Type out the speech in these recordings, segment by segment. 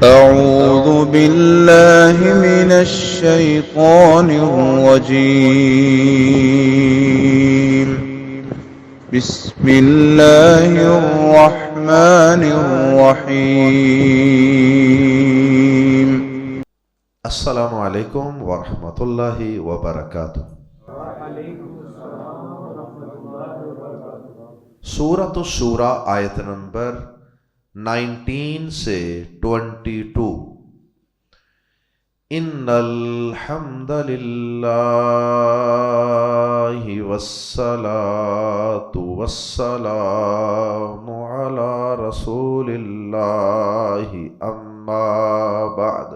أعوذ بالله من الشيطان الرجيم. بسم الله الرحمن الرحيم. السلام علیکم ورحمۃ اللہ وبرکاتہ۔ سورۃ الشورى آیت نمبر 19 سے 22۔ ان الحمد للہ والصلاة والسلام علی رسول اللہ اما بعد۔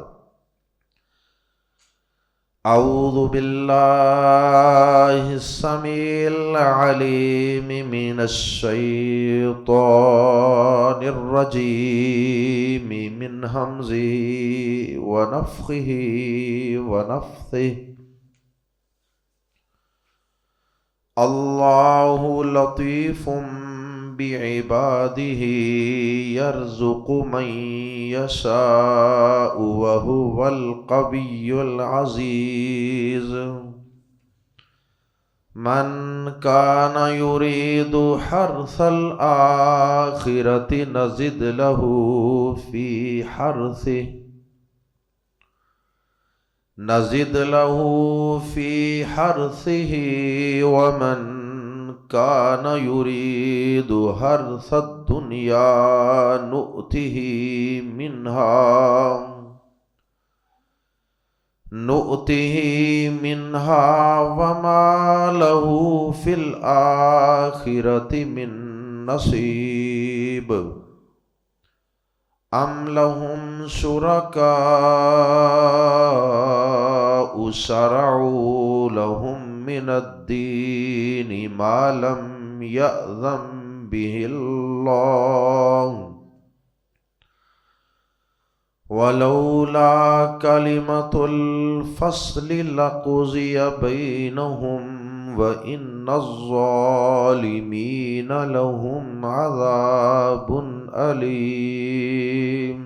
اعوذ باللہ السمیع العلیم من الشیطان الرجیم من ہمزہ ونفخہ ونفثہ۔ اللہ لطیف بعبادہ یرزق من یشاء وہو القوی العزیز۔ من کان یرید حرث الآخرۃ نزد لہ فی حرثہ ومن کان یرید حرث الدنیا نؤتہ منہا وما لہ فی الآخرۃ من نصیب۔ ام لہم شرکاء شرعوا لہم من الدین ما لم یأذن بہ اللہ ولولا کلمۃ الفصل لقضی بینہم وإن الظالمین لہم عذاب علیم۔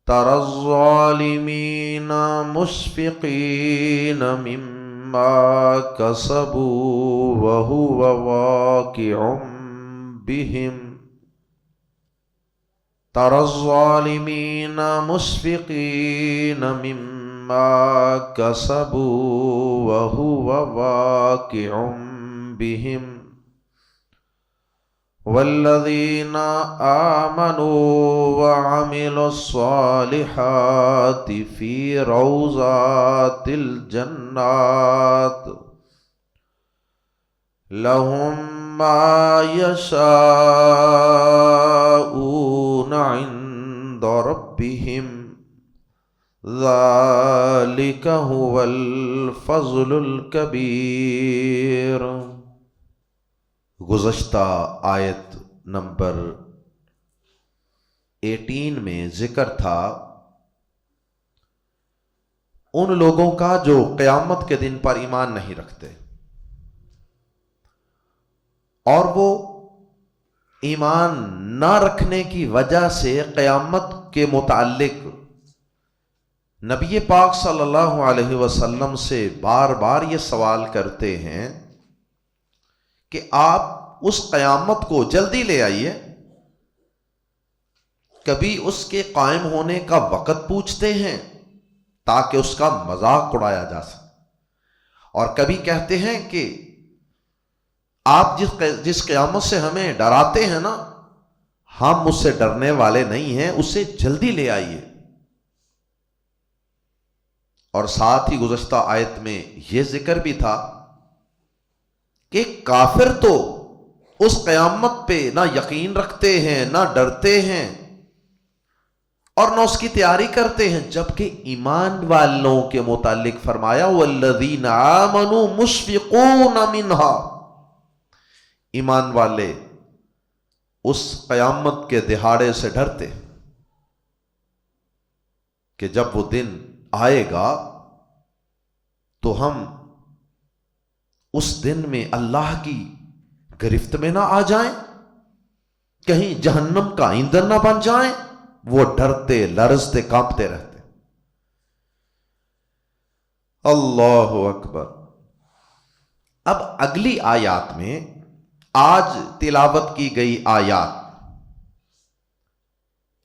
تری الظالمین مشفقین مما کسبوا وہو واقع بہم تری الظالمین مشفقین مما کسبوا وہو واقع بہم والذین آمنوا وعملوا الصالحات فی روضات الجنات لہم ما یشاءون عند ربہم ذالک هو الفضل الکبیر۔ گزشتہ آیت نمبر 18 میں ذکر تھا ان لوگوں کا جو قیامت کے دن پر ایمان نہیں رکھتے، اور وہ ایمان نہ رکھنے کی وجہ سے قیامت کے متعلق نبی پاک صلی اللہ علیہ وسلم سے بار بار یہ سوال کرتے ہیں کہ آپ اس قیامت کو جلدی لے آئیے۔ کبھی اس کے قائم ہونے کا وقت پوچھتے ہیں تاکہ اس کا مذاق اڑایا جا سکے، اور کبھی کہتے ہیں کہ آپ جس قیامت سے ہمیں ڈراتے ہیں نا، ہم اس سے ڈرنے والے نہیں ہیں، اسے جلدی لے آئیے۔ اور ساتھ ہی گزشتہ آیت میں یہ ذکر بھی تھا کہ کافر تو اس قیامت پہ نہ یقین رکھتے ہیں، نہ ڈرتے ہیں، اور نہ اس کی تیاری کرتے ہیں، جبکہ ایمان والوں کے متعلق فرمایا والذین آمنوا مشفقون منہا، ایمان والے اس قیامت کے دہاڑے سے ڈرتے کہ جب وہ دن آئے گا تو ہم اس دن میں اللہ کی گرفت میں نہ آ جائیں، کہیں جہنم کا ایندھن نہ بن جائیں، وہ ڈرتے لرزتے کانپتے رہتے۔ اللہ اکبر۔ اب اگلی آیات میں آج تلاوت کی گئی آیات،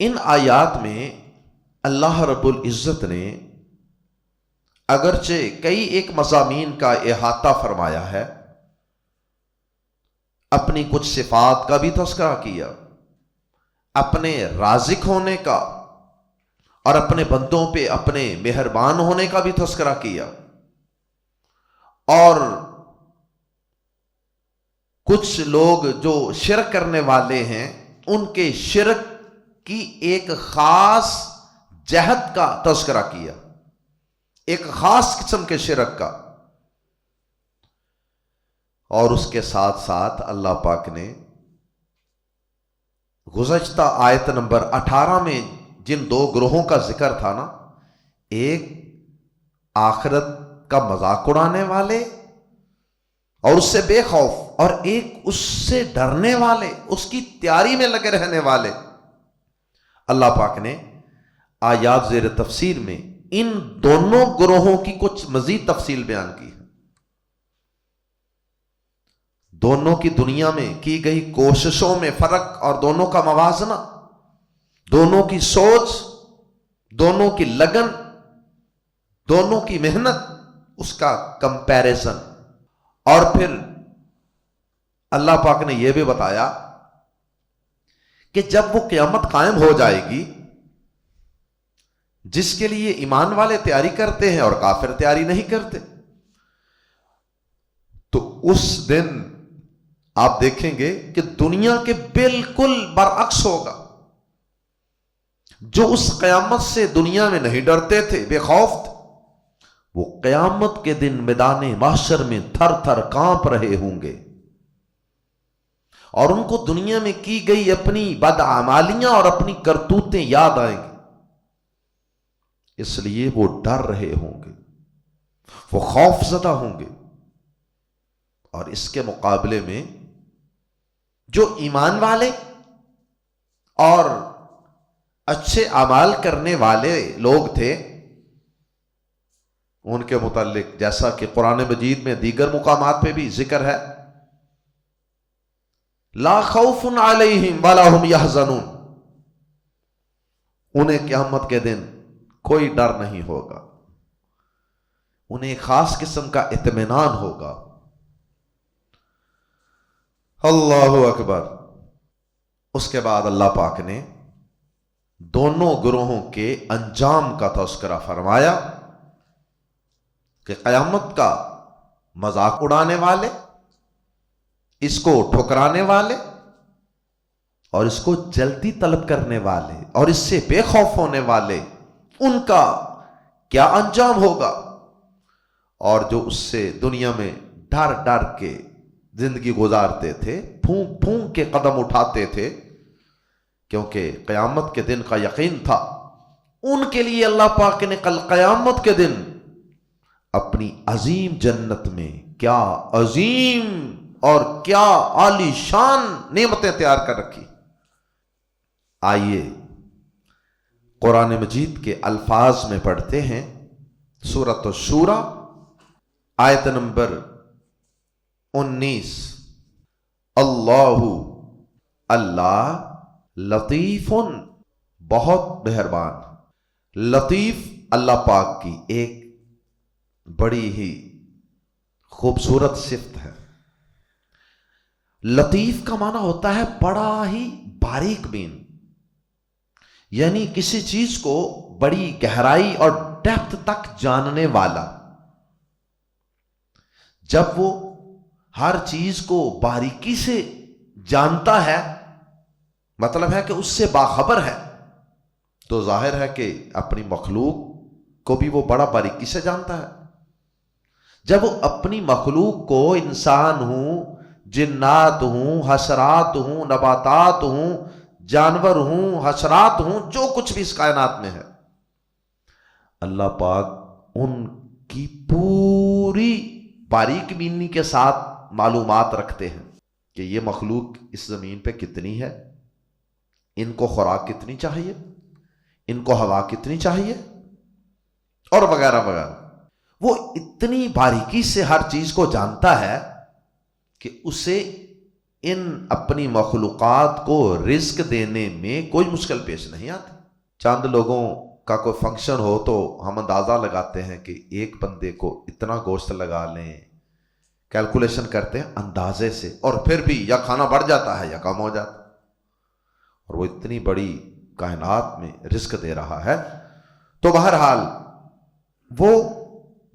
ان آیات میں اللہ رب العزت نے اگرچہ کئی ایک مضامین کا احاطہ فرمایا ہے، اپنی کچھ صفات کا بھی تذکرہ کیا، اپنے رازق ہونے کا اور اپنے بندوں پہ اپنے مہربان ہونے کا بھی تذکرہ کیا، اور کچھ لوگ جو شرک کرنے والے ہیں ان کے شرک کی ایک خاص جہت کا تذکرہ کیا، ایک خاص قسم کے شرک کا، اور اس کے ساتھ ساتھ اللہ پاک نے گزشتہ آیت نمبر 18 میں جن دو گروہوں کا ذکر تھا نا، ایک آخرت کا مذاق اڑانے والے اور اس سے بے خوف، اور ایک اس سے ڈرنے والے، اس کی تیاری میں لگے رہنے والے، اللہ پاک نے آیات زیر تفسیر میں ان دونوں گروہوں کی کچھ مزید تفصیل بیان کی ہے۔ دونوں کی دنیا میں کی گئی کوششوں میں فرق اور دونوں کا موازنہ، دونوں کی سوچ، دونوں کی لگن، دونوں کی محنت، اس کا کمپیریزن، اور پھر اللہ پاک نے یہ بھی بتایا کہ جب وہ قیامت قائم ہو جائے گی، جس کے لیے ایمان والے تیاری کرتے ہیں اور کافر تیاری نہیں کرتے، تو اس دن آپ دیکھیں گے کہ دنیا کے بالکل برعکس ہوگا۔ جو اس قیامت سے دنیا میں نہیں ڈرتے تھے، بے خوف تھے، وہ قیامت کے دن میدان محشر میں تھر تھر کانپ رہے ہوں گے، اور ان کو دنیا میں کی گئی اپنی بدعمالیاں اور اپنی کرتوتیں یاد آئیں گی، اس لیے وہ ڈر رہے ہوں گے، وہ خوف زدہ ہوں گے۔ اور اس کے مقابلے میں جو ایمان والے اور اچھے اعمال کرنے والے لوگ تھے، ان کے متعلق جیسا کہ قرآن مجید میں دیگر مقامات پہ بھی ذکر ہے، لا خوف علیہم ولا ہم یحزنون، انہیں قیامت کے دن کوئی ڈر نہیں ہوگا، انہیں خاص قسم کا اطمینان ہوگا۔ اللہ اکبر۔ اس کے بعد اللہ پاک نے دونوں گروہوں کے انجام کا تذکرہ فرمایا کہ قیامت کا مذاق اڑانے والے، اس کو ٹھکرانے والے اور اس کو جلدی طلب کرنے والے اور اس سے بے خوف ہونے والے، ان کا کیا انجام ہوگا، اور جو اس سے دنیا میں ڈر ڈر کے زندگی گزارتے تھے، پھونک پھونک کے قدم اٹھاتے تھے، کیونکہ قیامت کے دن کا یقین تھا، ان کے لیے اللہ پاک نے کل قیامت کے دن اپنی عظیم جنت میں کیا عظیم اور کیا عالی شان نعمتیں تیار کر رکھی۔ آئیے قرآن مجید کے الفاظ میں پڑھتے ہیں، سورۃ الشورى آیت نمبر 19۔ اللہ لطیف، بہت مہربان۔ لطیف اللہ پاک کی ایک بڑی ہی خوبصورت صفت ہے۔ لطیف کا معنی ہوتا ہے بڑا ہی باریک بین، یعنی کسی چیز کو بڑی گہرائی اور ڈیپتھ تک جاننے والا۔ جب وہ ہر چیز کو باریکی سے جانتا ہے، مطلب ہے کہ اس سے باخبر ہے، تو ظاہر ہے کہ اپنی مخلوق کو بھی وہ بڑا باریکی سے جانتا ہے۔ جب وہ اپنی مخلوق کو، انسان ہوں، جنات ہوں، حشرات ہوں، نباتات ہوں، جانور ہوں، حشرات ہوں، جو کچھ بھی اس کائنات میں ہے، اللہ پاک ان کی پوری باریک بینی کے ساتھ معلومات رکھتے ہیں کہ یہ مخلوق اس زمین پہ کتنی ہے، ان کو خوراک کتنی چاہیے، ان کو ہوا کتنی چاہیے، اور وغیرہ وغیرہ۔ وہ اتنی باریکی سے ہر چیز کو جانتا ہے کہ اسے ان اپنی مخلوقات کو رزق دینے میں کوئی مشکل پیش نہیں آتی۔ چند لوگوں کا کوئی فنکشن ہو تو ہم اندازہ لگاتے ہیں کہ ایک بندے کو اتنا گوشت لگا لیں، کیلکولیشن کرتے ہیں اندازے سے، اور پھر بھی یا کھانا بڑھ جاتا ہے یا کم ہو جاتا ہے، اور وہ اتنی بڑی کائنات میں رزق دے رہا ہے۔ تو بہرحال وہ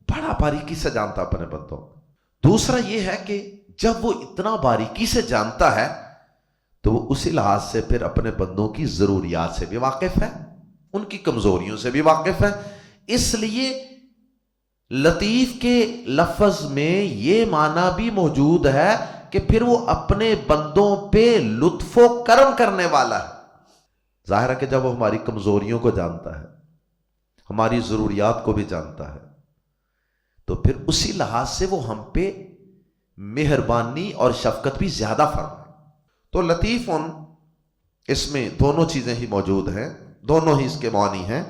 بڑا باریکی سے جانتا اپنے بندوں۔ دوسرا یہ ہے کہ جب وہ اتنا باریکی سے جانتا ہے تو وہ اسی لحاظ سے پھر اپنے بندوں کی ضروریات سے بھی واقف ہے، ان کی کمزوریوں سے بھی واقف ہے۔ اس لیے لطیف کے لفظ میں یہ معنی بھی موجود ہے کہ پھر وہ اپنے بندوں پہ لطف و کرم کرنے والا ہے۔ ظاہر ہے کہ جب وہ ہماری کمزوریوں کو جانتا ہے، ہماری ضروریات کو بھی جانتا ہے، تو پھر اسی لحاظ سے وہ ہم پہ مہربانی اور شفقت بھی زیادہ فرمائے۔ تو لطیف اس میں دونوں چیزیں ہی موجود ہیں، دونوں ہی اس کے معنی ہیں۔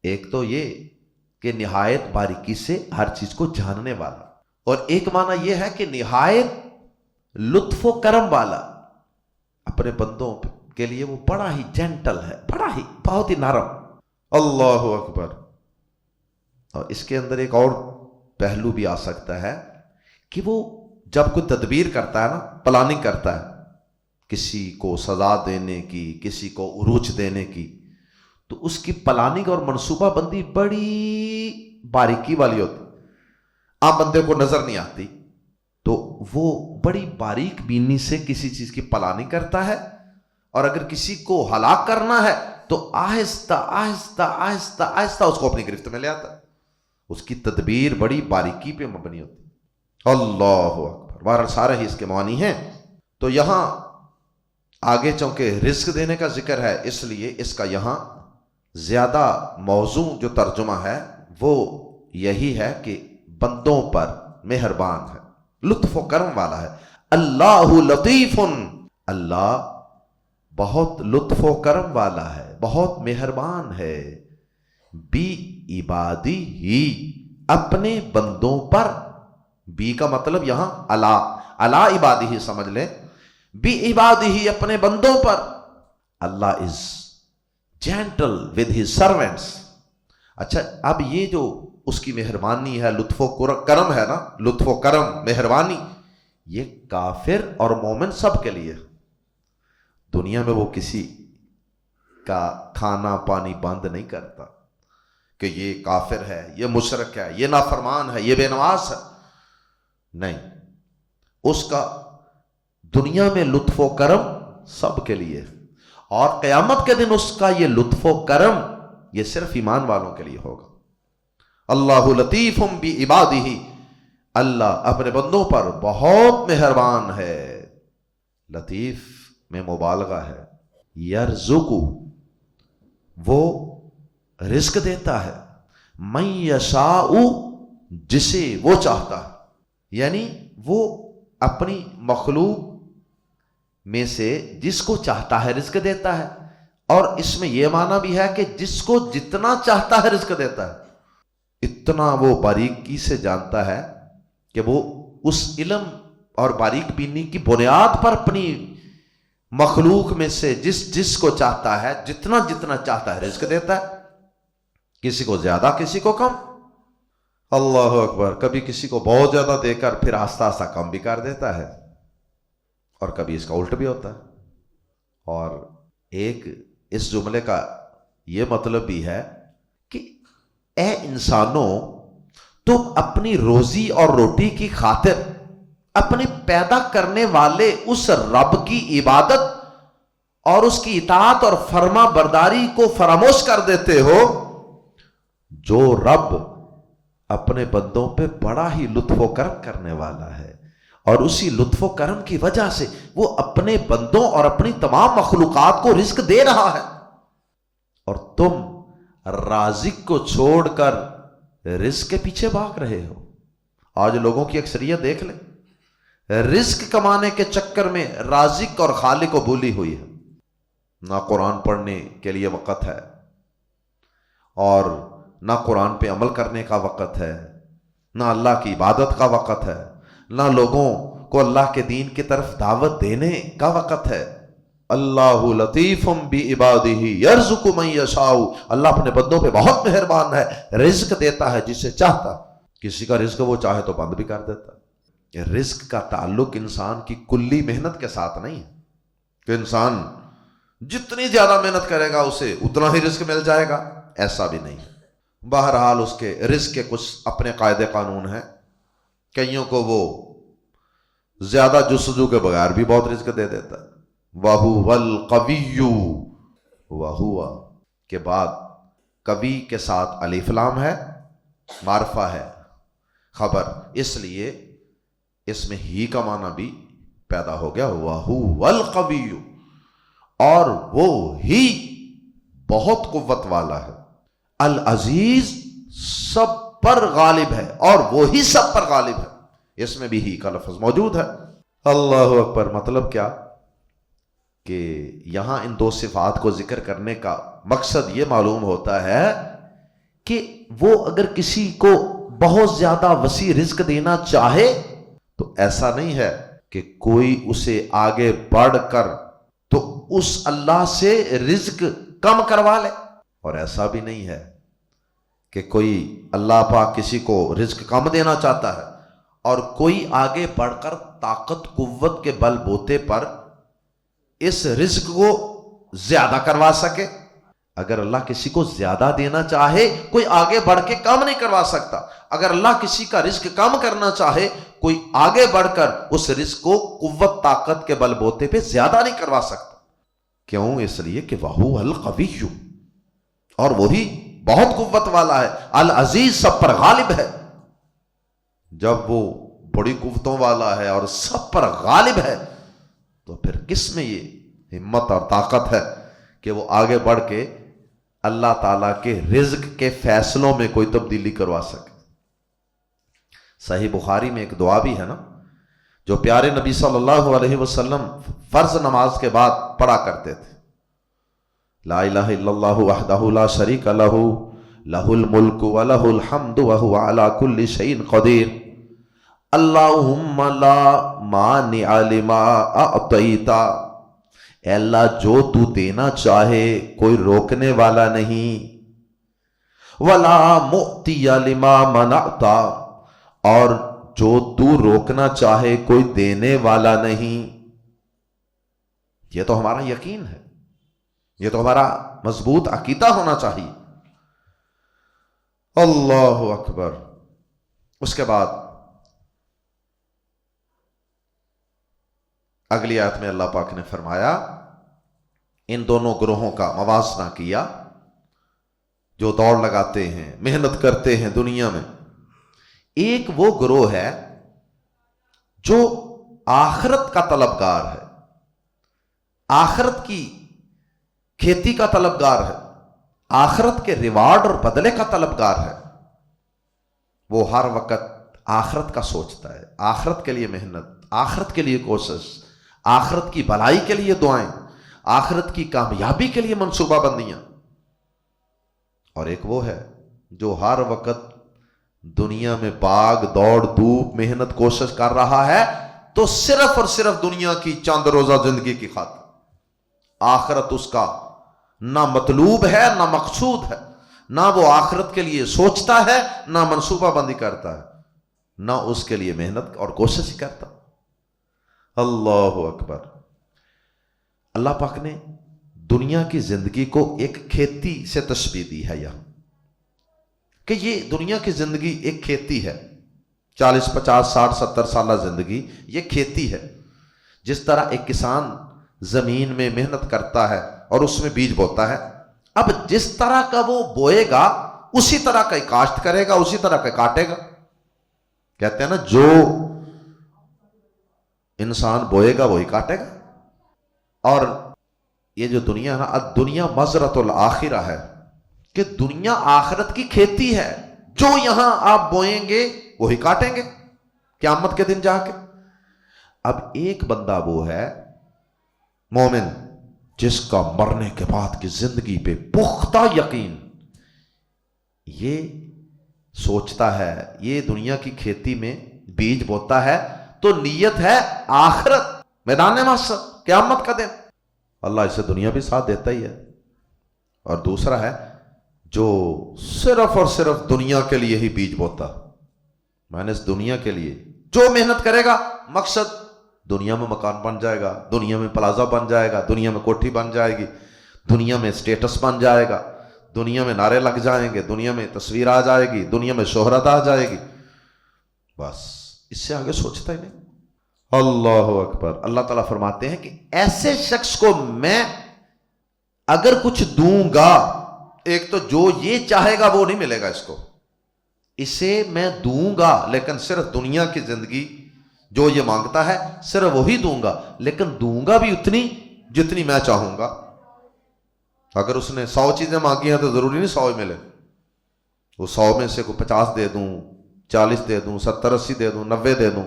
ایک تو یہ کہ نہایت باریکی سے ہر چیز کو جاننے والا، اور ایک معنی یہ ہے کہ نہایت لطف و کرم والا، اپنے بندوں کے لیے وہ بڑا ہی جینٹل ہے، بہت ہی نرم۔ اللہ اکبر۔ اور اس کے اندر ایک اور پہلو بھی آ سکتا ہے کہ وہ جب کوئی تدبیر کرتا ہے نا، پلاننگ کرتا ہے کسی کو سزا دینے کی، کسی کو عروج دینے کی، تو اس کی پلاننگ اور منصوبہ بندی بڑی باریکی والی ہوتی، عام بندے کو نظر نہیں آتی۔ تو وہ بڑی باریک بینی سے کسی چیز کی پلاننگ کرتا ہے، اور اگر کسی کو ہلاک کرنا ہے تو آہستہ آہستہ آہستہ آہستہ اس کو اپنی گرفت میں لے آتا ہے۔ اس کی تدبیر بڑی باریکی پہ مبنی ہوتی ہے۔ اللہ اکبر۔ بہرحال سارے ہی اس کے معنی ہیں۔ تو یہاں آگے چونکہ رزق دینے کا ذکر ہے، اس لیے اس کا یہاں زیادہ موزوں جو ترجمہ ہے وہ یہی ہے کہ بندوں پر مہربان ہے، لطف و کرم والا ہے۔ اللہ لطیف، اللہ بہت لطف و کرم والا ہے، بہت مہربان ہے، بی عبادی ہی، اپنے بندوں پر۔ بی کا مطلب یہاں اللہ عبادی ہی سمجھ لیں، بی عبادی ہی، اپنے بندوں پر۔ اللہ از جینٹل ود ہز سرونٹس۔ اچھا، اب یہ جو اس کی مہربانی ہے، لطف و کرم ہے نا، لطف و کرم، مہربانی، یہ کافر اور مومن سب کے لیے۔ دنیا میں وہ کسی کا کھانا پانی بند نہیں کرتا کہ یہ کافر ہے، یہ مشرک ہے، یہ نافرمان ہے، یہ بے نواز ہے، نہیں۔ اس کا دنیا میں لطف و کرم سب کے لیے، اور قیامت کے دن اس کا یہ لطف و کرم یہ صرف ایمان والوں کے لیے ہوگا۔ اللہ لطیف بعبادہ، اللہ اپنے بندوں پر بہت مہربان ہے۔ لطیف میں مبالغہ ہے۔ یرزق، وہ رزق دیتا ہے، من یشاء، جسے وہ چاہتا ہے، یعنی وہ اپنی مخلوق میں سے جس کو چاہتا ہے رزق دیتا ہے۔ اور اس میں یہ معنی بھی ہے کہ جس کو جتنا چاہتا ہے رزق دیتا ہے۔ اتنا وہ باریکی سے جانتا ہے کہ وہ اس علم اور باریک بینی کی بنیاد پر اپنی مخلوق میں سے جس کو چاہتا ہے، جتنا چاہتا ہے رزق دیتا ہے، کسی کو زیادہ کسی کو کم۔ اللہ اکبر۔ کبھی کسی کو بہت زیادہ دے کر پھر آہستہ آہستہ کم بھی کر دیتا ہے، اور کبھی اس کا الٹ بھی ہوتا ہے۔ اور ایک اس جملے کا یہ مطلب بھی ہے کہ اے انسانوں، تم اپنی روزی اور روٹی کی خاطر اپنے پیدا کرنے والے اس رب کی عبادت اور اس کی اطاعت اور فرما برداری کو فراموش کر دیتے ہو، جو رب اپنے بندوں پہ بڑا ہی لطف و کرم کرنے والا ہے، اور اسی لطف و کرم کی وجہ سے وہ اپنے بندوں اور اپنی تمام مخلوقات کو رزق دے رہا ہے، اور تم رازق کو چھوڑ کر رزق کے پیچھے بھاگ رہے ہو۔ آج لوگوں کی اکثریت دیکھ لیں، رزق کمانے کے چکر میں رازق اور خالق کو بھولی ہوئی ہے۔ نہ قرآن پڑھنے کے لیے وقت ہے، اور نہ قرآن پہ عمل کرنے کا وقت ہے، نہ اللہ کی عبادت کا وقت ہے، نہ لوگوں کو اللہ کے دین کی طرف دعوت دینے کا وقت ہے۔ اللہ لطیف بعبادہ یرزق من یشاء، اللہ اپنے بندوں پہ بہت مہربان ہے، رزق دیتا ہے جسے چاہتا۔ کسی کا رزق وہ چاہے تو بند بھی کر دیتا۔ یہ رزق کا تعلق انسان کی کلی محنت کے ساتھ نہیں ہے کہ انسان جتنی زیادہ محنت کرے گا اسے اتنا ہی رزق مل جائے گا، ایسا بھی نہیں ہے۔ بہرحال اس کے رزق کے کچھ اپنے قاعدے قانون ہیں۔ کئیوں کو وہ زیادہ جستجو کے بغیر بھی بہت رزق دے دیتا ہے۔ وَهُوَ الْقَوِيُّ، وَهُوَ کے بعد قوی کے ساتھ الف لام ہے، معرفہ ہے، خبر، اس لیے اس میں ہی کا معنی بھی پیدا ہو گیا۔ وَهُوَ الْقَوِيُّ، اور وہ ہی بہت قوت والا ہے۔ العزیز، سب پر غالب ہے، اور وہی سب پر غالب ہے، اس میں بھی ہی کا لفظ موجود ہے۔ اللہ اکبر۔ مطلب کیا کہ یہاں ان دو صفات کو ذکر کرنے کا مقصد یہ معلوم ہوتا ہے کہ وہ اگر کسی کو بہت زیادہ وسیع رزق دینا چاہے تو ایسا نہیں ہے کہ کوئی اسے آگے بڑھ کر تو اس اللہ سے رزق کم کروا لے، اور ایسا بھی نہیں ہے کہ کوئی اللہ پاک کسی کو رزق کم دینا چاہتا ہے اور کوئی آگے بڑھ کر طاقت قوت کے بل بوتے پر اس رزق کو زیادہ کروا سکے۔ اگر اللہ کسی کو زیادہ دینا چاہے کوئی آگے بڑھ کے کم نہیں کروا سکتا، اگر اللہ کسی کا رزق کم کرنا چاہے کوئی آگے بڑھ کر اس رزق کو قوت طاقت کے بل بوتے پہ زیادہ نہیں کروا سکتا۔ کیوں؟ اس لیے کہ وَهُوَ الْقَوِيُّ، اور وہی بہت قوت والا ہے۔ العزیز، سب پر غالب ہے۔ جب وہ بڑی قوتوں والا ہے اور سب پر غالب ہے تو پھر کس میں یہ ہمت اور طاقت ہے کہ وہ آگے بڑھ کے اللہ تعالیٰ کے رزق کے فیصلوں میں کوئی تبدیلی کروا سکے۔ صحیح بخاری میں ایک دعا بھی ہے نا جو پیارے نبی صلی اللہ علیہ وسلم فرض نماز کے بعد پڑھا کرتے تھے۔ لا الہ الا اللہ وحدہ لا شریک لہ، لہ الملک ولہ الحمد وہو علی کل شیء قدیر، اللہم لا مانع لما اعطیت، اے اللہ جو تو دینا چاہے کوئی روکنے والا نہیں، ولا معطی لما منعت، اور جو تو روکنا چاہے کوئی دینے والا نہیں۔ یہ تو ہمارا یقین ہے، یہ تو ہمارا مضبوط عقیدہ ہونا چاہیے۔ اللہ اکبر۔ اس کے بعد اگلی آیت میں اللہ پاک نے فرمایا، ان دونوں گروہوں کا موازنہ کیا جو دوڑ لگاتے ہیں، محنت کرتے ہیں دنیا میں۔ ایک وہ گروہ ہے جو آخرت کا طلبگار ہے، آخرت کی کھیتی کا طلبگار ہے، آخرت کے ریوارڈ اور بدلے کا طلبگار ہے۔ وہ ہر وقت آخرت کا سوچتا ہے، آخرت کے لیے محنت، آخرت کے لیے کوشش، آخرت کی بھلائی کے لیے دعائیں، آخرت کی کامیابی کے لیے منصوبہ بندیاں۔ اور ایک وہ ہے جو ہر وقت دنیا میں باغ دوڑ دھوپ محنت کوشش کر رہا ہے تو صرف اور صرف دنیا کی چند روزہ زندگی کی خاطر، آخرت اس کا نہ مطلوب ہے نہ مقصود ہے، نہ وہ آخرت کے لیے سوچتا ہے نہ منصوبہ بندی کرتا ہے، نہ اس کے لیے محنت اور کوشش ہی کرتا۔ اللہ اکبر۔ اللہ پاک نے دنیا کی زندگی کو ایک کھیتی سے تشبیہ دی ہے یہاں کہ یہ دنیا کی زندگی ایک کھیتی ہے، 40 50 60 70 سالہ زندگی یہ کھیتی ہے۔ جس طرح ایک کسان زمین میں محنت کرتا ہے اور اس میں بیج بوتا ہے، اب جس طرح کا وہ بوئے گا اسی طرح کا کاشت کرے گا، اسی طرح کا کاٹے گا۔ کہتے ہیں نا جو انسان بوئے گا وہی کاٹے گا۔ اور یہ جو دنیا ہے نا، الدنیا مزرعۃ الآخرہ ہے، کہ دنیا آخرت کی کھیتی ہے، جو یہاں آپ بوئیں گے وہی کاٹیں گے قیامت کے دن جا کے۔ اب ایک بندہ وہ ہے مومن جس کا مرنے کے بعد کی زندگی پہ پختہ یقین یہ سوچتا ہے، یہ دنیا کی کھیتی میں بیج بوتا ہے تو نیت ہے آخرت، میدان محشر، قیامت کا دن، اللہ اسے دنیا بھی ساتھ دیتا ہی ہے۔ اور دوسرا ہے جو صرف اور صرف دنیا کے لیے ہی بیج بوتا، میں نے اس دنیا کے لیے جو محنت کرے گا، مقصد دنیا میں مکان بن جائے گا، دنیا میں پلازا بن جائے گا، دنیا میں کوٹھی بن جائے گی، دنیا میں سٹیٹس بن جائے گا، دنیا میں نعرے لگ جائیں گے، دنیا میں تصویر آ جائے گی، دنیا میں شہرت آ جائے گی، بس اس سے آگے سوچتا ہی نہیں۔ اللہ اکبر۔ اللہ تعالیٰ فرماتے ہیں کہ ایسے شخص کو میں اگر کچھ دوں گا، ایک تو جو یہ چاہے گا وہ نہیں ملے گا اس کو، اسے میں دوں گا لیکن صرف دنیا کی زندگی جو یہ مانگتا ہے صرف وہی دوں گا، لیکن دوں گا بھی اتنی جتنی میں چاہوں گا۔ اگر اس نے 100 چیزیں مانگی ہیں تو ضروری نہیں 100 ہی ملے، وہ 100 میں سے کوئی 50 دے دوں، 40 دے دوں، 70 80 دے دوں، 90 دے دوں،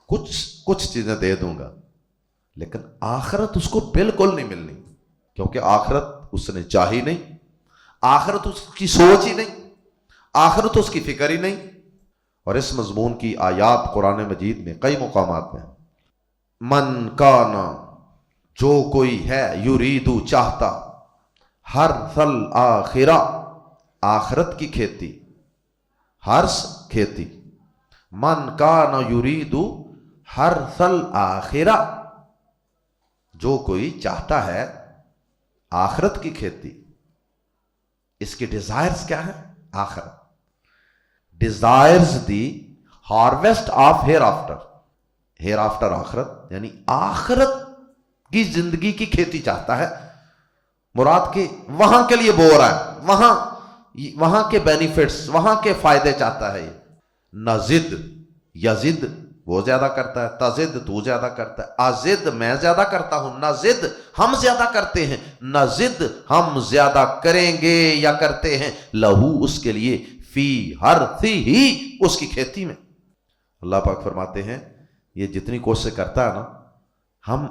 کچھ چیزیں دے دوں گا، لیکن آخرت اس کو بالکل نہیں ملنی، کیونکہ آخرت اس نے چاہی نہیں، آخرت اس کی سوچ ہی نہیں، آخرت اس کی فکر ہی نہیں۔ اور اس مضمون کی آیات قرآن مجید میں کئی مقامات میں، من کانا، جو کوئی ہے، یریدو، چاہتا، حرث الآخرہ، آخرت کی کھیتی، حرث کھیتی، من کانا یریدو حرث الآخرہ، جو کوئی چاہتا ہے آخرت کی کھیتی، اس کی ڈیزائرز کیا ہے؟ آخرت، desires the harvest of hereafter, hereafter آخرت، یعنی آخرت کی زندگی کی کھیتی چاہتا ہے، مراد کہ وہاں کے لیے بو رہا ہے، وہاں کے بینیفٹس، وہاں کے فائدے چاہتا ہے۔ یہ نہ زد، یزد وہ زیادہ کرتا ہے، تزد تو زیادہ کرتا ہے، ازد میں زیادہ کرتا ہوں، نہ زد ہم زیادہ کرتے ہیں، نہ زد ہم زیادہ کریں گے یا کرتے ہیں، لہو اس کے لیے، فی حرثہ ہی اس کی کھیتی میں۔ اللہ پاک فرماتے ہیں یہ جتنی کوشش کرتا ہے نا ہم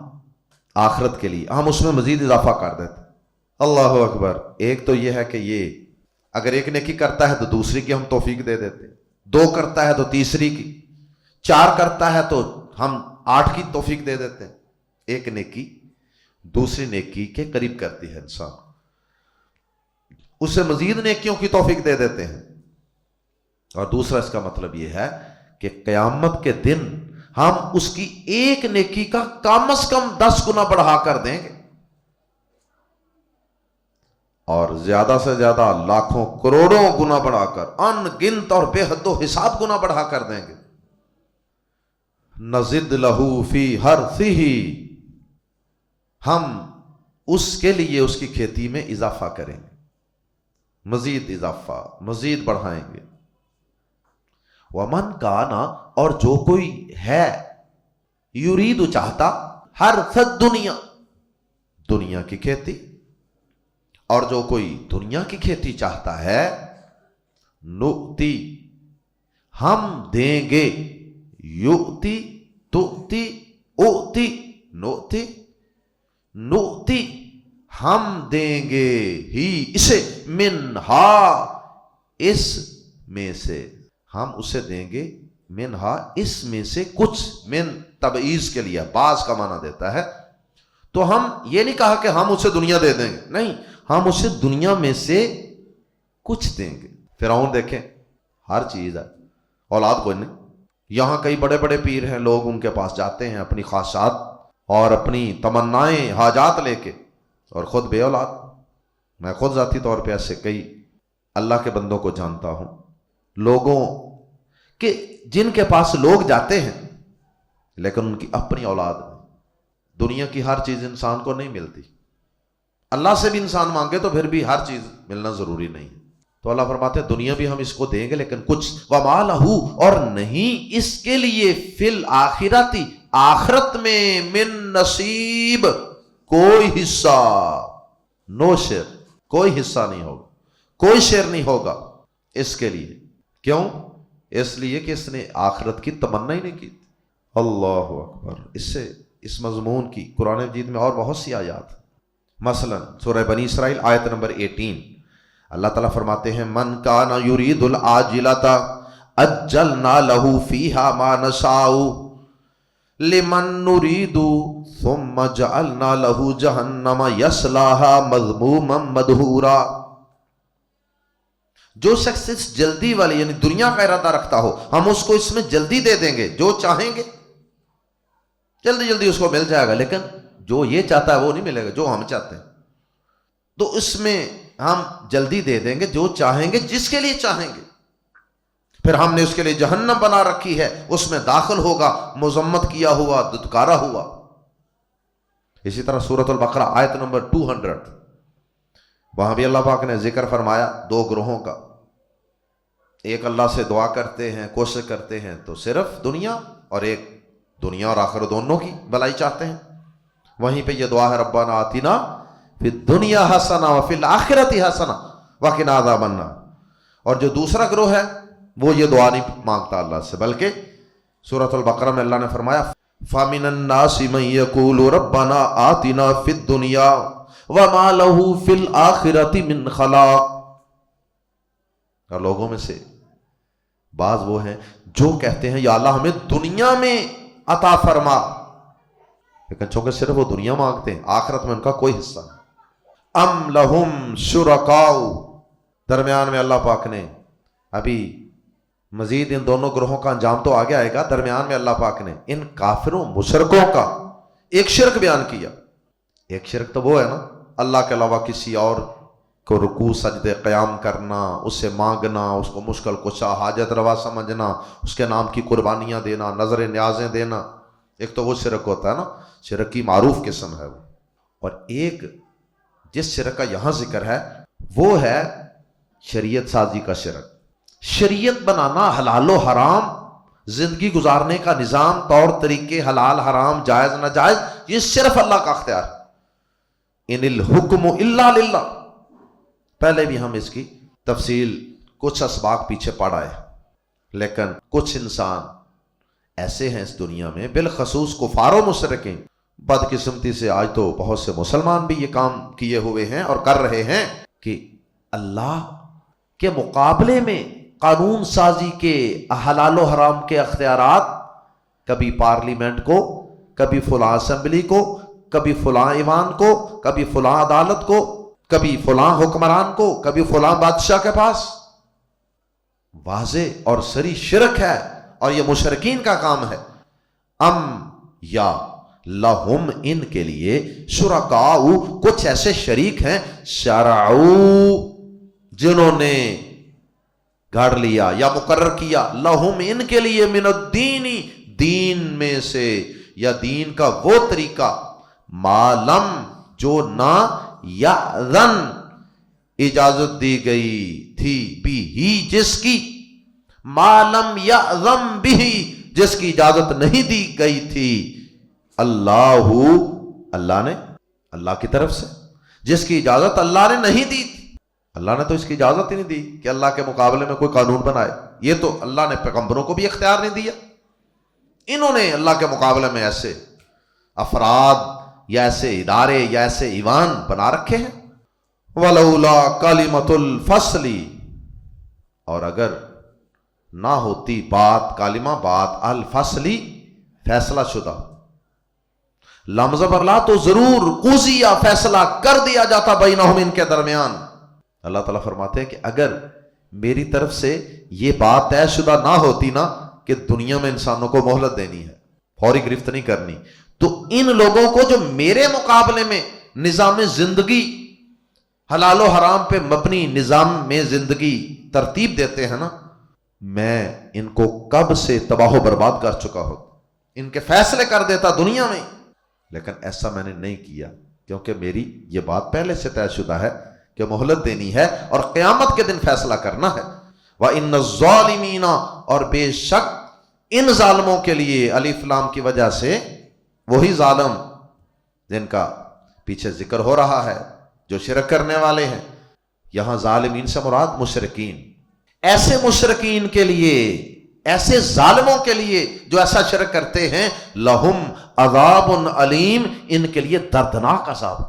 آخرت کے لیے، ہم اس میں مزید اضافہ کر دیتے۔ اللہ اکبر۔ ایک تو یہ ہے کہ یہ اگر ایک نیکی کرتا ہے تو دوسری کی ہم توفیق دے دیتے، 2 کرتا ہے تو تیسری کی، 4 کرتا ہے تو ہم 8 کی توفیق دے دیتے ہیں۔ ایک نیکی دوسری نیکی کے قریب کرتی ہے انسان، اسے مزید نیکیوں کی توفیق دے دیتے ہیں۔ اور دوسرا اس کا مطلب یہ ہے کہ قیامت کے دن ہم اس کی ایک نیکی کا کم از کم 10 گنا بڑھا کر دیں گے، اور زیادہ سے زیادہ لاکھوں کروڑوں گنا بڑھا کر، ان گنت اور بے حد و حساب گنا بڑھا کر دیں گے۔ نزد لہو فی حرثہ، ہم اس کے لیے اس کی کھیتی میں اضافہ کریں گے، مزید اضافہ، مزید بڑھائیں گے۔ ومن کانا، اور جو کوئی ہے، یرید چاہتا، حرث الدنیا، دنیا کی کھیتی، اور جو کوئی دنیا کی کھیتی چاہتا ہے، نؤتی، ہم دیں گے، یؤتی، تؤتی، اوتی، نؤتی، نؤتی، ہم دیں گے ہی اسے، منہا، اس میں سے، ہم اسے دیں گے، منہا، اس میں سے کچھ، من تبعیض کے لیے بعض کا معنی دیتا ہے، تو ہم یہ نہیں کہا کہ ہم اسے دنیا دے دیں گے، نہیں، ہم اسے دنیا میں سے کچھ دیں گے۔ فرعون دیکھیں، ہر چیز ہے، اولاد کوئی نہیں، یہاں کئی بڑے بڑے پیر ہیں، لوگ ان کے پاس جاتے ہیں اپنی خواہشات اور اپنی تمنائیں، حاجات لے کے، اور خود بے اولاد۔ میں خود ذاتی طور پہ ایسے کئی اللہ کے بندوں کو جانتا ہوں، لوگوں کہ جن کے پاس لوگ جاتے ہیں لیکن ان کی اپنی اولاد نہیں۔ دنیا کی ہر چیز انسان کو نہیں ملتی، اللہ سے بھی انسان مانگے تو پھر بھی ہر چیز ملنا ضروری نہیں ہے۔ تو اللہ فرماتے ہیں دنیا بھی ہم اس کو دیں گے لیکن کچھ، وما لہو، اور نہیں اس کے لیے، فی الآخرۃ، آخرت میں، من نصیب، کوئی حصہ، نو شیئر، کوئی حصہ نہیں ہوگا، کوئی شیئر نہیں ہوگا اس کے لیے۔ کیوں؟ اس لیے کہ اس نے آخرت کی تمنا ہی نہیں کی۔ اللہ اکبر۔ اس سے اس مضمون کی قرآن مجید میں اور بہت سی آیات، مثلا سورہ بنی اسرائیل آیت نمبر 18، اللہ تعالیٰ فرماتے ہیں من کان یرید العاجلۃ عجلنا لہ فیہا ما نشاء لمن نرید ثم جعلنا لہ جہنم یصلاھا مذموما مدحورا. جو شخص اس جلدی والی یعنی دنیا کا ارادہ رکھتا ہو ہم اس کو اس میں جلدی دے دیں گے، جو چاہیں گے جلدی جلدی اس کو مل جائے گا، لیکن جو یہ چاہتا ہے وہ نہیں ملے گا جو ہم چاہتے ہیں. تو اس میں ہم جلدی دے دیں گے جو چاہیں گے جس کے لیے چاہیں گے. پھر ہم نے اس کے لیے جہنم بنا رکھی ہے، اس میں داخل ہوگا مذمت کیا ہوا، دھتکارا ہوا. اسی طرح سورۃ البقرہ آیت نمبر 200 وہاں بھی اللہ پاک نے ذکر فرمایا دو گروہوں کا. ایک اللہ سے دعا کرتے ہیں، کوشش کرتے ہیں تو صرف دنیا، اور ایک دنیا اور آخرت دونوں کی بھلائی چاہتے ہیں. وہیں پہ یہ دعا ہے ربنا آتنا فی الدنیا حسنہ وفی الآخرۃ حسنہ وقنا عذاب النار. اور جو دوسرا گروہ ہے وہ یہ دعا نہیں مانگتا اللہ سے، بلکہ سورۃ البقرہ میں اللہ نے فرمایا فَمِنَ النَّاسِ مَن يَقُولُ رَبَّنَا آتِنَا فِي الدُّنْيَا وَمَا لَهُ فِي الْآخِرَةِ مِنْ خَلَاقٍ. اور لوگوں میں سے بعض وہ ہیں جو کہتے ہیں یا اللہ ہمیں دنیا میں عطا فرما، لیکن چونکہ صرف وہ دنیا مانگتے ہیں، آخرت میں ان کا کوئی حصہ نہیں. ام لہم شرکاء. درمیان میں اللہ پاک نے ابھی مزید ان دونوں گروہوں کا انجام تو آگے آئے گا، درمیان میں اللہ پاک نے ان کافروں مشرکوں کا ایک شرک بیان کیا. ایک شرک تو وہ ہے نا اللہ کے علاوہ کسی اور کو رکوع سجدے قیام کرنا، اس سے مانگنا، اس کو مشکل کشا حاجت روا سمجھنا، اس کے نام کی قربانیاں دینا، نظر نیازیں دینا. ایک تو وہ شرک ہوتا ہے نا، شرک کی معروف قسم ہے وہ. اور ایک جس شرک کا یہاں ذکر ہے وہ ہے شریعت سازی کا شرک. شریعت بنانا، حلال و حرام زندگی گزارنے کا نظام، طور طریقے، حلال حرام جائز ناجائز، یہ صرف اللہ کا اختیار ہے. ان الحکم الا للہ. پہلے بھی ہم اس کی تفصیل کچھ اسباق پیچھے پڑھ آئے، لیکن کچھ انسان ایسے ہیں اس دنیا میں، بالخصوص کفار و مشرکین، بدقسمتی سے آج تو بہت سے مسلمان بھی یہ کام کیے ہوئے ہیں اور کر رہے ہیں کہ اللہ کے مقابلے میں قانون سازی کے، حلال و حرام کے اختیارات کبھی پارلیمنٹ کو، کبھی فلاں اسمبلی کو، کبھی فلاں ایوان کو، کبھی فلاں عدالت کو، کبھی فلاں حکمران کو، کبھی فلاں بادشاہ کے پاس. واضح اور سری شرک ہے اور یہ مشرکین کا کام ہے. ام یا لہم ان کے لیے شرکاء کچھ ایسے شریک ہیں، شرعوا جنہوں نے گھڑ لیا یا مقرر کیا، لہم ان کے لیے، من الدین دین میں سے، یا دین کا وہ طریقہ، ما لم جو نہ یأذن اجازت دی گئی تھی، بھی ہی جس کی، ما لم یأذن بھی جس کی اجازت نہیں دی گئی تھی، اللہ اللہ نے، اللہ کی طرف سے جس کی اجازت اللہ نے نہیں دی تھی. اللہ نے تو اس کی اجازت ہی نہیں دی کہ اللہ کے مقابلے میں کوئی قانون بنائے. یہ تو اللہ نے پیغمبروں کو بھی اختیار نہیں دیا. انہوں نے اللہ کے مقابلے میں ایسے افراد یا ایسے ادارے یا ایسے ایوان بنا رکھے ہیں. ولولا کلمۃ الفصل، اور اگر نہ ہوتی بات، کلمہ بات، الفصلی فیصلہ شدہ، لمز برلا تو ضرور قضیہ فیصلہ کر دیا جاتا بینہم ان کے درمیان. اللہ تعالیٰ فرماتے ہیں کہ اگر میری طرف سے یہ بات طے شدہ نہ ہوتی نا کہ دنیا میں انسانوں کو مہلت دینی ہے، فوری گرفت نہیں کرنی، تو ان لوگوں کو جو میرے مقابلے میں نظام زندگی، حلال و حرام پہ مبنی نظام میں زندگی ترتیب دیتے ہیں نا، میں ان کو کب سے تباہ و برباد کر چکا ہوں، ان کے فیصلے کر دیتا دنیا میں. لیکن ایسا میں نے نہیں کیا کیونکہ میری یہ بات پہلے سے طے شدہ ہے کہ مہلت دینی ہے اور قیامت کے دن فیصلہ کرنا ہے. وَإِنَّ الظَّالِمِينَ، اور بے شک ان ظالموں کے لیے، الف لام کی وجہ سے وہی ظالم جن کا پیچھے ذکر ہو رہا ہے جو شرک کرنے والے ہیں، یہاں ظالمین سے مراد مشرکین، ایسے مشرکین کے لیے، ایسے ظالموں کے لیے جو ایسا شرک کرتے ہیں، لہم عذاب علیم، ان کے لیے دردناک عذاب.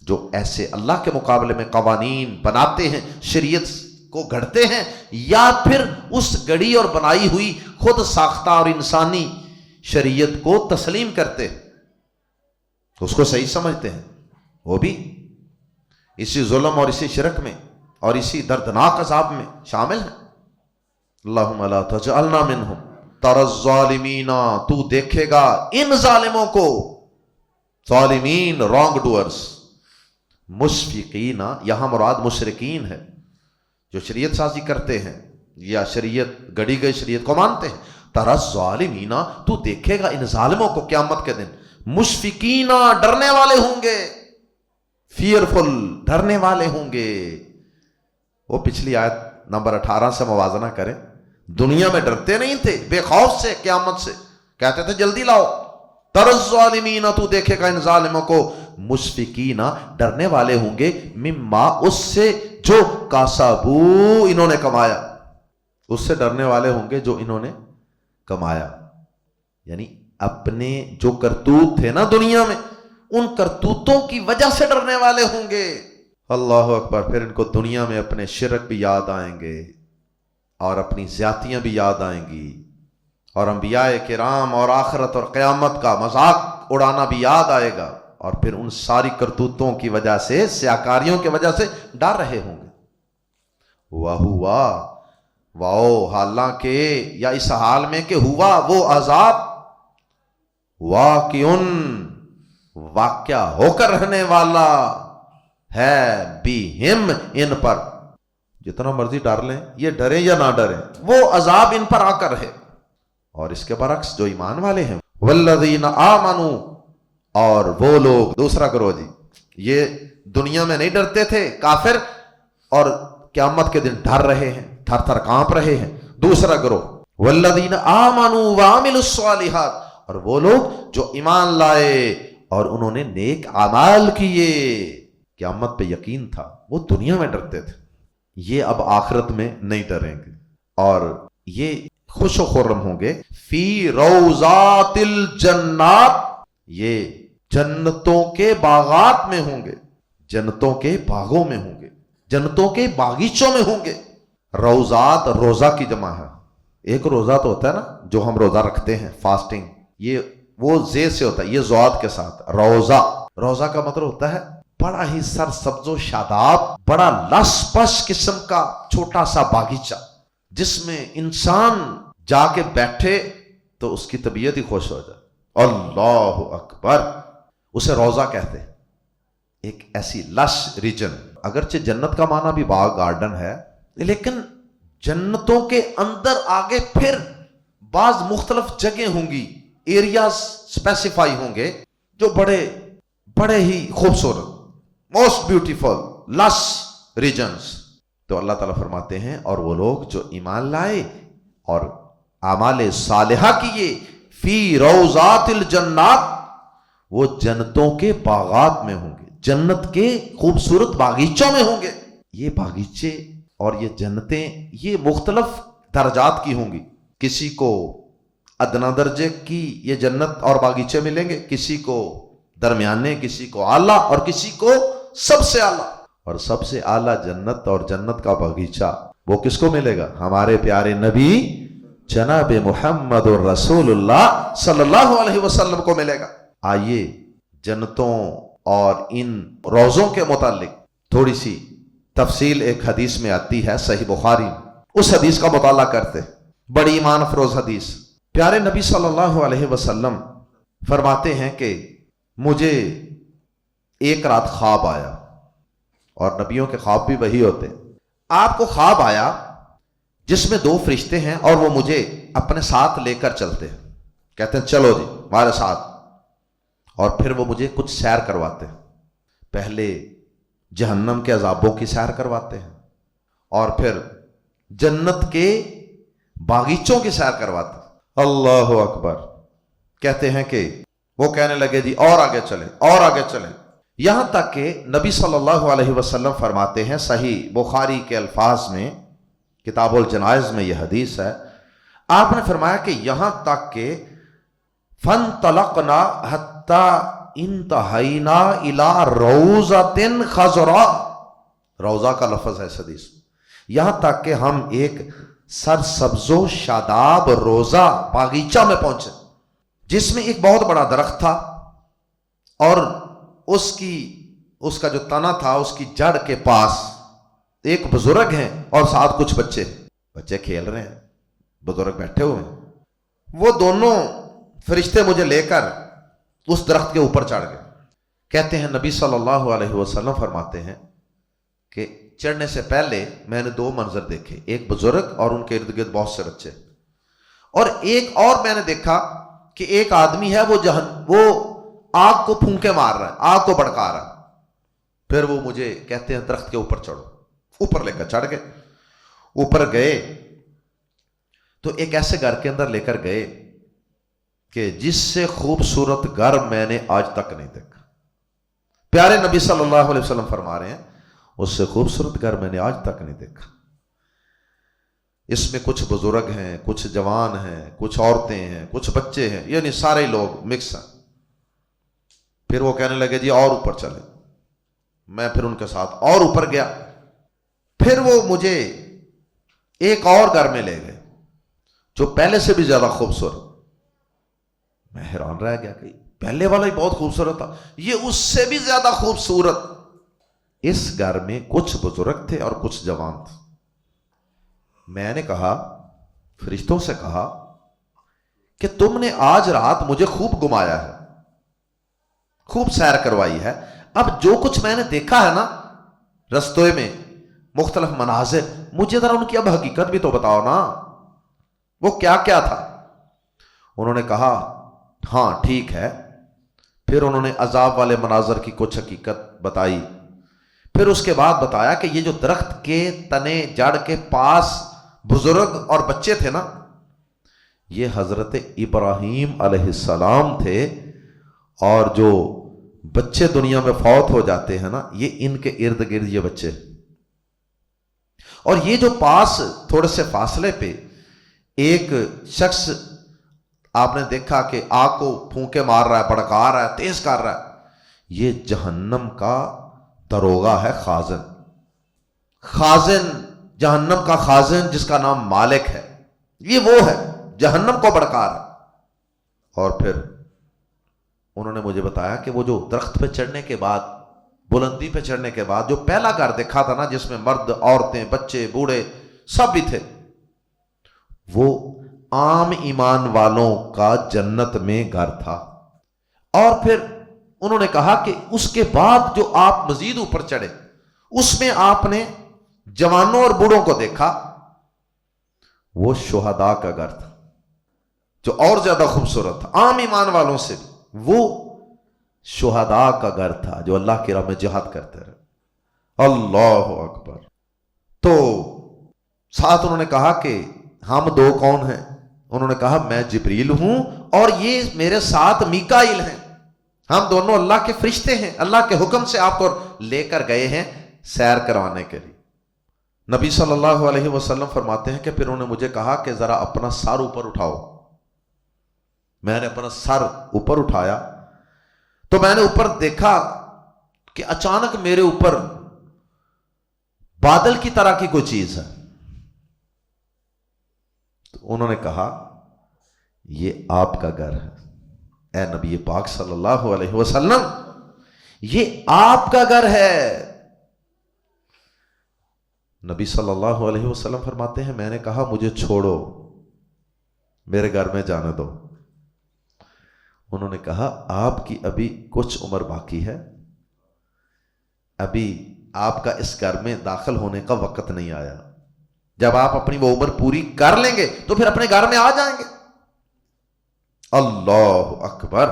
جو ایسے اللہ کے مقابلے میں قوانین بناتے ہیں، شریعت کو گھڑتے ہیں، یا پھر اس گڑی اور بنائی ہوئی خود ساختہ اور انسانی شریعت کو تسلیم کرتے ہیں، اس کو صحیح سمجھتے ہیں، وہ بھی اسی ظلم اور اسی شرک میں اور اسی دردناک عذاب میں شامل ہیں۔ اللہم لا تجعلنا منہم، تر الظالمین، تو دیکھے گا ان ظالموں کو، ظالمین رانگ ڈوئرز، مشفقین، یہاں مراد مشرکین ہے جو شریعت سازی کرتے ہیں یا شریعت گڑی گئی شریعت کو مانتے ہیں۔ تر الظالمین، تو دیکھے گا ان ظالموں کو قیامت کے دن، مشفقین، ڈرنے والے ہوں گے، فیئرفل، ڈرنے والے ہوں گے۔ وہ پچھلی آیت نمبر 18 سے موازنہ کریں، دنیا میں ڈرتے نہیں تھے بے خوف سے، قیامت سے کہتے تھے جلدی لاؤ۔ تر الظالمین، تو دیکھے گا ان ظالموں کو، مشفقین، ڈرنے والے ہوں گے، مما، اس سے جو کاسبو، انہوں نے کمایا، اس سے ڈرنے والے ہوں گے جو انہوں نے کمایا، یعنی اپنے جو کرتوت تھے نا دنیا میں، ان کرتوتوں کی وجہ سے ڈرنے والے ہوں گے۔ اللہ اکبر۔ پھر ان کو دنیا میں اپنے شرک بھی یاد آئیں گے اور اپنی زیادتیاں بھی یاد آئیں گی، اور انبیاء کرام اور آخرت اور قیامت کا مذاق اڑانا بھی یاد آئے گا، اور پھر ان ساری کرتوتوں کی وجہ سے، سیاکاریوں کی وجہ سے ڈر رہے ہوں گے۔ وَهُوَا، واؤ، حالانکہ، یا اس حال میں کہ ہوا وہ عذاب، واقعن، واقعہ ہو کر رہنے والا ہے، بِهِمْ، ان پر، جتنا مرضی ڈر لیں، یہ ڈریں یا نہ ڈریں، وہ عذاب ان پر آ کر ہے۔ اور اس کے برعکس جو ایمان والے ہیں، وَالَّذِينَ آمَنُوا، اور وہ لوگ، دوسرا کرو جی، یہ دنیا میں نہیں ڈرتے تھے کافر، اور قیامت کے دن ڈر رہے ہیں، تھر تھر کانپ رہے ہیں۔ دوسرا کرو، وَالَّذِينَ آمَنُوا وَعَمِلُوا الصَّالِحَاتِ، اور وہ لوگ جو ایمان لائے اور انہوں نے نیک اعمال کیے، قیامت پہ یقین تھا، وہ دنیا میں ڈرتے تھے، یہ اب آخرت میں نہیں ڈریں گے، اور یہ خوش و خرم ہوں گے، فی روضات الجنات، یہ جنتوں کے باغات میں ہوں گے، جنتوں کے باغوں میں ہوں گے، جنتوں کے باغیچوں میں ہوں گے۔ روضات روزہ کی جمع ہے، ایک روزہ تو ہوتا ہے نا جو ہم روزہ رکھتے ہیں، فاسٹنگ، یہ وہ زے سے ہوتا ہے، یہ زواد کے ساتھ روزہ۔ روزہ کا مطلب ہوتا ہے بڑا ہی سر سبز و شاداب، بڑا لس پس قسم کا چھوٹا سا باغیچہ، جس میں انسان جا کے بیٹھے تو اس کی طبیعت ہی خوش ہو جائے۔ اللہ اکبر، اسے روزہ کہتے ہیں، ایک ایسی لش ریجن۔ اگرچہ جنت کا معنی بھی باغ، گارڈن ہے، لیکن جنتوں کے اندر آگے پھر بعض مختلف جگہیں ہوں گی، ایریاز اسپیسیفائی ہوں گے جو بڑے ہی خوبصورت، موسٹ بیوٹیفل، لش ریجنز۔ تو اللہ تعالیٰ فرماتے ہیں، اور وہ لوگ جو ایمان لائے اور اعمال صالحہ کیے، فی روضات الجنات، وہ جنتوں کے باغات میں ہوں گے، جنت کے خوبصورت باغیچوں میں ہوں گے۔ یہ باغیچے اور یہ جنتیں یہ مختلف درجات کی ہوں گی، کسی کو ادنا درجے کی یہ جنت اور باغیچے ملیں گے، کسی کو درمیانے، کسی کو اعلیٰ، اور کسی کو سب سے اعلیٰ۔ اور سب سے اعلیٰ جنت اور جنت کا باغیچہ وہ کس کو ملے گا؟ ہمارے پیارے نبی جناب محمد الرسول اللہ صلی اللہ علیہ وسلم کو ملے گا۔ آئیے جنتوں اور ان روزوں کے متعلق تھوڑی سی تفصیل ایک حدیث میں آتی ہے، صحیح بخاری میں، اس حدیث کا مطالعہ کرتے، بڑی ایمان افروز حدیث۔ پیارے نبی صلی اللہ علیہ وسلم فرماتے ہیں کہ مجھے ایک رات خواب آیا، اور نبیوں کے خواب بھی وہی ہوتے ہیں۔ آپ کو خواب آیا جس میں دو فرشتے ہیں، اور وہ مجھے اپنے ساتھ لے کر چلتے ہیں، کہتے ہیں چلو جی ہمارے ساتھ، اور پھر وہ مجھے کچھ سیر کرواتے ہیں۔ پہلے جہنم کے عذابوں کی سیر کرواتے ہیں، اور پھر جنت کے باغیچوں کی سیر کرواتے ہیں۔ اللہ اکبر۔ کہتے ہیں کہ وہ کہنے لگے جی اور آگے چلیں، اور آگے چلیں، یہاں تک کہ نبی صلی اللہ علیہ وسلم فرماتے ہیں، صحیح بخاری کے الفاظ میں، کتاب الجنائز میں یہ حدیث ہے، آپ نے فرمایا کہ یہاں تک کہ فَانْطَلَقْنَا حَتَّى انتہینا الی روضۃ خضراء، روضہ کا لفظ ہے اس حدیث، یہاں تک کہ ہم ایک سرسبز و شاداب روضہ باغیچہ میں پہنچے جس میں ایک بہت بڑا درخت تھا، اور اس کا جو تنا تھا اس کی جڑ کے پاس ایک بزرگ ہیں اور ساتھ کچھ بچے کھیل رہے ہیں، بزرگ بیٹھے ہوئے ہیں۔ وہ دونوں فرشتے مجھے لے کر اس درخت کے اوپر چڑھ گئے۔ کہتے ہیں نبی صلی اللہ علیہ وسلم فرماتے ہیں کہ چڑھنے سے پہلے میں نے دو منظر دیکھے، ایک بزرگ اور ان کے ارد گرد بہت سے بچے، اور ایک اور میں نے دیکھا کہ ایک آدمی ہے وہ آگ کو پھونکے مار رہا ہے، آگ کو بھڑکا رہا ہے۔ پھر وہ مجھے کہتے ہیں درخت کے اوپر چڑھو، اوپر لے کر چڑھ گئے۔ اوپر گئے تو ایک ایسے گھر کے اندر لے کر گئے کہ جس سے خوبصورت گھر میں نے آج تک نہیں دیکھا۔ پیارے نبی صلی اللہ علیہ وسلم فرما رہے ہیں اس سے خوبصورت گھر میں نے آج تک نہیں دیکھا۔ اس میں کچھ بزرگ ہیں، کچھ جوان ہیں، کچھ عورتیں ہیں، کچھ بچے ہیں، یعنی سارے لوگ مکس ہیں۔ پھر وہ کہنے لگے جی اور اوپر چلیں، میں پھر ان کے ساتھ اور اوپر گیا۔ پھر وہ مجھے ایک اور گھر میں لے گئے جو پہلے سے بھی زیادہ خوبصورت۔ میں حیران رہ گیا کہ پہلے والا ہی بہت خوبصورت تھا، یہ اس سے بھی زیادہ خوبصورت۔ اس گھر میں کچھ بزرگ تھے اور کچھ جوان تھے۔ میں نے کہا، فرشتوں سے کہا کہ تم نے آج رات مجھے خوب گھمایا ہے، خوب سیر کروائی ہے، اب جو کچھ میں نے دیکھا ہے نا رستے میں مختلف مناظر، مجھے ذرا ان کی اب حقیقت بھی تو بتاؤ نا، وہ کیا کیا تھا؟ انہوں نے کہا ہاں ٹھیک ہے۔ پھر انہوں نے عذاب والے مناظر کی کچھ حقیقت بتائی۔ پھر اس کے بعد بتایا کہ یہ جو درخت کے تنے جڑ کے پاس بزرگ اور بچے تھے نا، یہ حضرت ابراہیم علیہ السلام تھے، اور جو بچے دنیا میں فوت ہو جاتے ہیں نا، یہ ان کے ارد گرد یہ بچے، اور یہ جو پاس تھوڑے سے فاصلے پہ ایک شخص آپ نے دیکھا کہ آگ کو پھونکے مار رہا ہے، بھڑکا رہا ہے، تیز کر رہا ہے، یہ جہنم کا دروغہ ہے، خازن جہنم کا خازن جس کا نام مالک ہے، یہ وہ ہے جہنم کو بھڑکا رہا۔ اور پھر انہوں نے مجھے بتایا کہ وہ جو درخت پہ چڑھنے کے بعد، بلندی پہ چڑھنے کے بعد جو پہلا گھر دیکھا تھا نا جس میں مرد، عورتیں، بچے، بوڑھے سب بھی تھے، وہ عام ایمان والوں کا جنت میں گھر تھا۔ اور پھر انہوں نے کہا کہ اس کے بعد جو آپ مزید اوپر چڑھے اس میں آپ نے جوانوں اور بوڑھوں کو دیکھا، وہ شہداء کا گھر تھا جو اور زیادہ خوبصورت تھا، عام ایمان والوں سے بھی، وہ شہداء کا گھر تھا جو اللہ کی راہ میں جہاد کرتے رہے۔ اللہ اکبر۔ تو ساتھ انہوں نے کہا کہ ہم دو کون ہیں؟ انہوں نے کہا میں جبریل ہوں اور یہ میرے ساتھ میکائیل ہیں، ہم دونوں اللہ کے فرشتے ہیں، اللہ کے حکم سے آپ کو لے کر گئے ہیں سیر کروانے کے لیے۔ نبی صلی اللہ علیہ وسلم فرماتے ہیں کہ پھر انہوں نے مجھے کہا کہ ذرا اپنا سر اوپر اٹھاؤ۔ میں نے اپنا سر اوپر اٹھایا تو میں نے اوپر دیکھا کہ اچانک میرے اوپر بادل کی طرح کی کوئی چیز ہے۔ تو انہوں نے کہا یہ آپ کا گھر ہے اے نبی پاک صلی اللہ علیہ وسلم، یہ آپ کا گھر ہے۔ نبی صلی اللہ علیہ وسلم فرماتے ہیں میں نے کہا مجھے چھوڑو، میرے گھر میں جانے دو۔ انہوں نے کہا آپ کی ابھی کچھ عمر باقی ہے، ابھی آپ کا اس گھر میں داخل ہونے کا وقت نہیں آیا، جب آپ اپنی وہ عمر پوری کر لیں گے تو پھر اپنے گھر میں آ جائیں گے۔ اللہ اکبر۔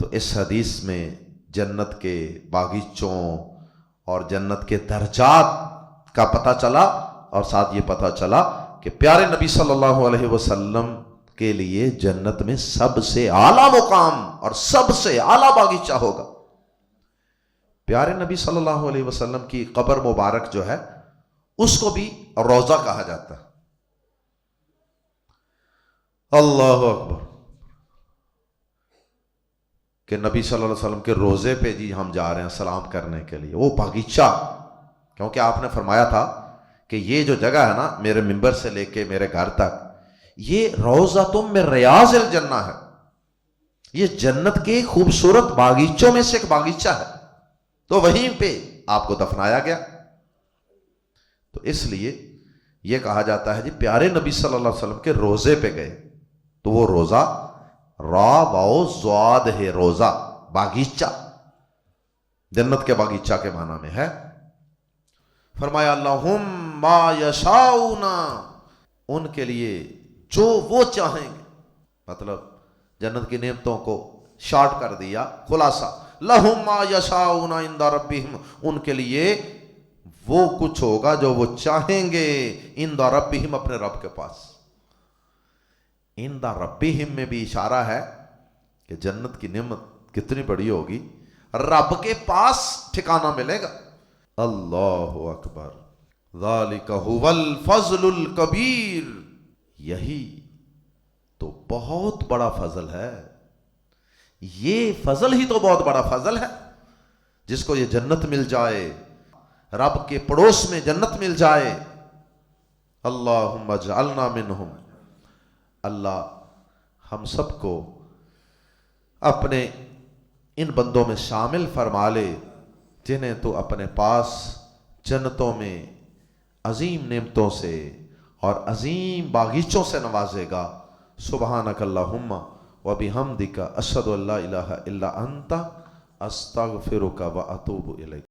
تو اس حدیث میں جنت کے باغیچوں اور جنت کے درجات کا پتہ چلا، اور ساتھ یہ پتہ چلا کہ پیارے نبی صلی اللہ علیہ وسلم کے لیے جنت میں سب سے اعلیٰ مقام اور سب سے اعلیٰ باغیچہ ہوگا۔ پیارے نبی صلی اللہ علیہ وسلم کی قبر مبارک جو ہے اس کو بھی روضہ کہا جاتا ہے۔ اللہ اکبر۔ کہ نبی صلی اللہ علیہ وسلم کے روزے پہ جی ہم جا رہے ہیں سلام کرنے کے لیے، وہ باغیچہ، کیونکہ آپ نے فرمایا تھا کہ یہ جو جگہ ہے نا میرے ممبر سے لے کے میرے گھر تک، یہ روضۃ من ریاض الجنہ ہے، یہ جنت کے خوبصورت باغیچوں میں سے ایک باغیچہ ہے، تو وہیں پہ آپ کو دفنایا گیا۔ تو اس لیے یہ کہا جاتا ہے جی پیارے نبی صلی اللہ علیہ وسلم کے روزے پہ گئے، تو وہ روزہ را باؤ زواد ہے، روزہ باغیچہ، جنت کے باغیچہ کے معنی میں ہے۔ فرمایا اللہم ما یشاؤون، ان کے لیے جو وہ چاہیں گے، مطلب جنت کی نعمتوں کو شارٹ کر دیا، خلاصہ لہم ما یشاؤون عند ربہم، ان کے لیے وہ کچھ ہوگا جو وہ چاہیں گے، عند ربہم، اپنے رب کے پاس۔ عند ربہم میں بھی اشارہ ہے کہ جنت کی نعمت کتنی بڑی ہوگی، رب کے پاس ٹھکانہ ملے گا۔ اللہ اکبر، ذالک ھو الفضل الکبیر، یہی تو بہت بڑا فضل ہے، یہ فضل ہی تو بہت بڑا فضل ہے، جس کو یہ جنت مل جائے، رب کے پڑوس میں جنت مل جائے۔ اللہم اجعلنا منہم، اللہ ہم سب کو اپنے ان بندوں میں شامل فرما لے جنہیں تو اپنے پاس جنتوں میں عظیم نعمتوں سے اور عظیم باغیچوں سے نوازے گا۔ سبحانک اللہم و بحمدک اشہد ان لا الہ الا انت استغفرک و اتوب الیک۔